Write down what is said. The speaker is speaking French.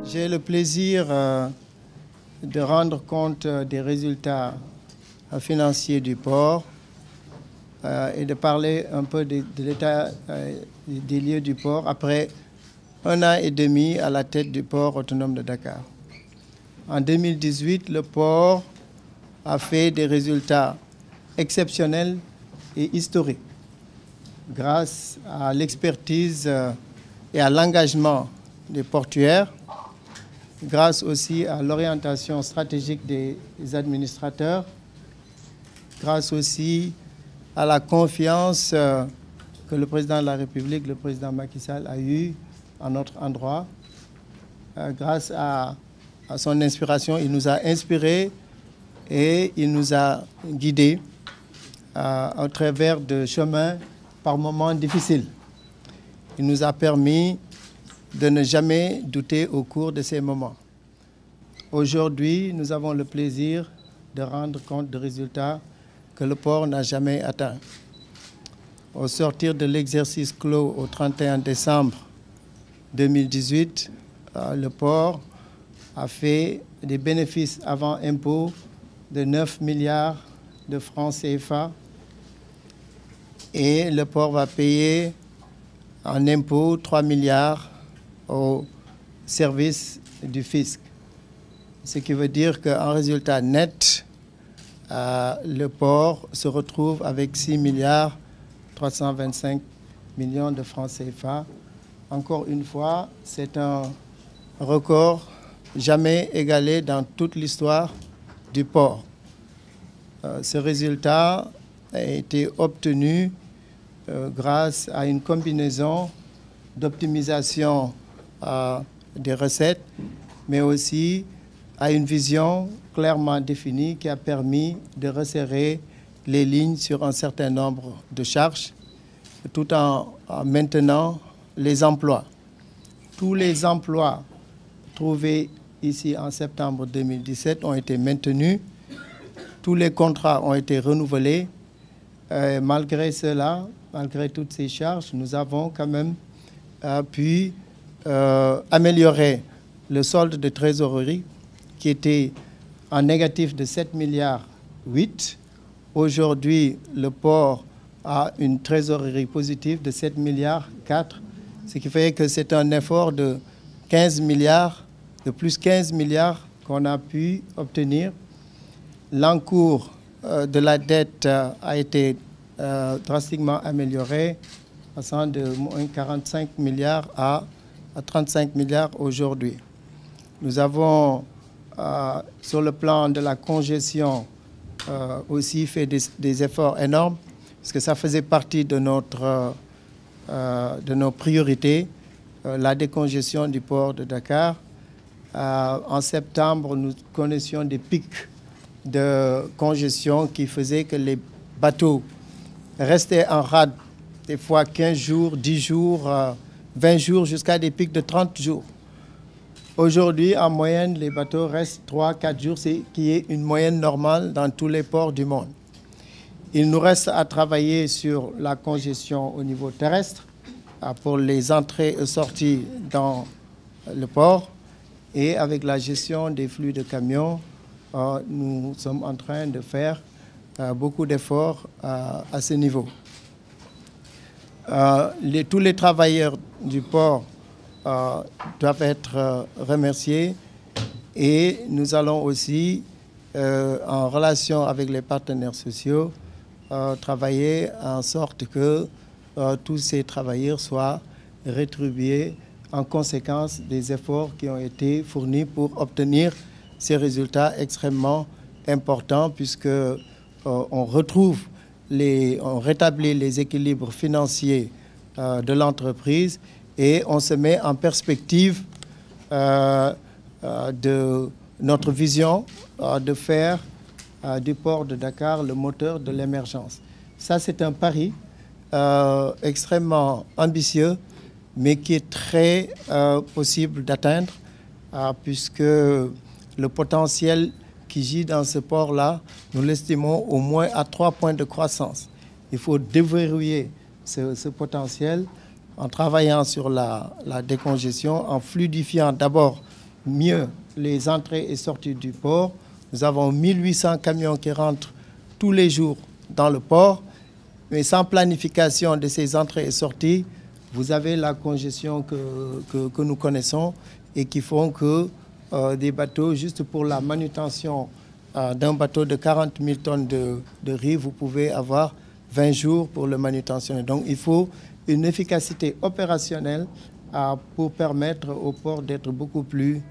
J'ai le plaisir de rendre compte des résultats financiers du port et de parler un peu de l'état des lieux du port après 1 an et demi à la tête du port autonome de Dakar. En 2018, le port a fait des résultats exceptionnels et historiques grâce à l'expertise et à l'engagement des portuaires, grâce aussi à l'orientation stratégique des administrateurs, grâce aussi à la confiance que le président de la République, le président Macky Sall, a eue à notre endroit. Grâce à son inspiration, il nous a inspirés et il nous a guidés à travers de chemins par moments difficiles. Il nous a permis de ne jamais douter au cours de ces moments. Aujourd'hui, nous avons le plaisir de rendre compte de résultats que le port n'a jamais atteints. Au sortir de l'exercice clos au 31 décembre 2018, le port a fait des bénéfices avant impôt de 9 milliards de francs CFA et le port va payer en impôt 3 milliards au service du fisc. Ce qui veut dire qu'en résultat net, le port se retrouve avec 6 milliards 325 millions de francs CFA. Encore une fois, c'est un record jamais égalé dans toute l'histoire du port. Ce résultat a été obtenu grâce à une combinaison d'optimisation des recettes, mais aussi à une vision clairement définie qui a permis de resserrer les lignes sur un certain nombre de charges, tout en maintenant les emplois. Tous les emplois trouvés ici en septembre 2017 ont été maintenus. Tous les contrats ont été renouvelés. Malgré cela, malgré toutes ces charges, nous avons quand même pu améliorer le solde de trésorerie qui était en négatif de 7 milliards 8. Aujourd'hui, le port a une trésorerie positive de 7 milliards 4, ce qui fait que c'est un effort de 15 milliards, de plus 15 milliards qu'on a pu obtenir. L'encours de la dette a été drastiquement amélioré, passant de moins 45 milliards à 35 milliards aujourd'hui. Nous avons, sur le plan de la congestion, aussi fait des efforts énormes, parce que ça faisait partie de nos priorités, la décongestion du port de Dakar. En septembre, nous connaissions des pics de congestion qui faisaient que les bateaux restaient en rade, des fois 15 jours, 10 jours, 20 jours, jusqu'à des pics de 30 jours. Aujourd'hui, en moyenne, les bateaux restent 3-4 jours, ce qui est une moyenne normale dans tous les ports du monde. Il nous reste à travailler sur la congestion au niveau terrestre pour les entrées et sorties dans le port. Et avec la gestion des flux de camions, nous sommes en train de faire beaucoup d'efforts à ce niveau. Tous les travailleurs du port doivent être remerciés et nous allons aussi, en relation avec les partenaires sociaux, travailler en sorte que tous ces travailleurs soient rétribués en conséquence des efforts qui ont été fournis pour obtenir ces résultats extrêmement importants, puisque on rétablit les équilibres financiers de l'entreprise et on se met en perspective de notre vision de faire du port de Dakar le moteur de l'émergence. Ça, c'est un pari extrêmement ambitieux, mais qui est très possible d'atteindre, puisque le potentiel qui gît dans ce port-là, nous l'estimons au moins à 3 points de croissance. il faut déverrouiller ce potentiel en travaillant sur la décongestion, en fluidifiant d'abord mieux les entrées et sorties du port. Nous avons 1800 camions qui rentrent tous les jours dans le port, mais sans planification de ces entrées et sorties, vous avez la congestion que nous connaissons et qui font que des bateaux, juste pour la manutention d'un bateau de 40 000 tonnes de riz, vous pouvez avoir 20 jours pour le manutentionner. Donc il faut une efficacité opérationnelle pour permettre au port d'être beaucoup plus